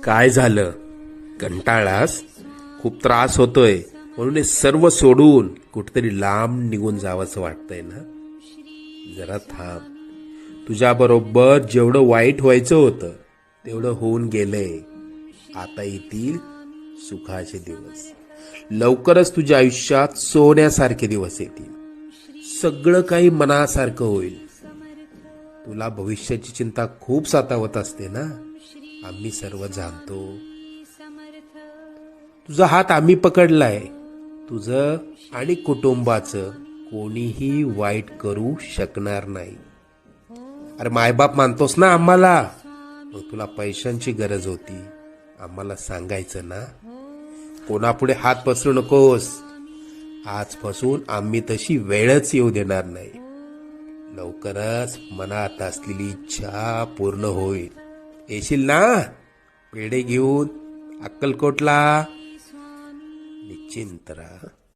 काय झालं? कंटाळास? खूप त्रास होतोय म्हणून हे सर्व सोडून कुठेतरी लांब निघून जावंसं वाटतंय ना? जरा थांब. तुझ्या बरोबर जेवढं वाईट व्हायचं होतं तेवढं होऊन गेलंय. आता येतील सुखाचे दिवस. लवकरच तुझ्या आयुष्यात सोन्यासारखे दिवस येतील. सगळं काही मनासारखं होईल. तुला भविष्याची चिंता खूप सतावत असते ना? आम्ही सर्व जाणतो. तुझा हात आम्ही पकडलाय. तुझं आणि कुटुंबाचं कोणीही वाईट करू शकणार नाही. अरे मायबाप मानतोस ना आम्हाला? मग तुला पैशांची गरज होती, आम्हाला सांगायचं ना? कोणापुढे हात पसरू नकोस. आजपासून आम्ही तशी वेळच येऊ देणार नाही. लवकरच मनात असलेली इच्छा पूर्ण होईल. येशील ना पेढे घेऊन अक्कलकोटला? निश्चिंत राहा.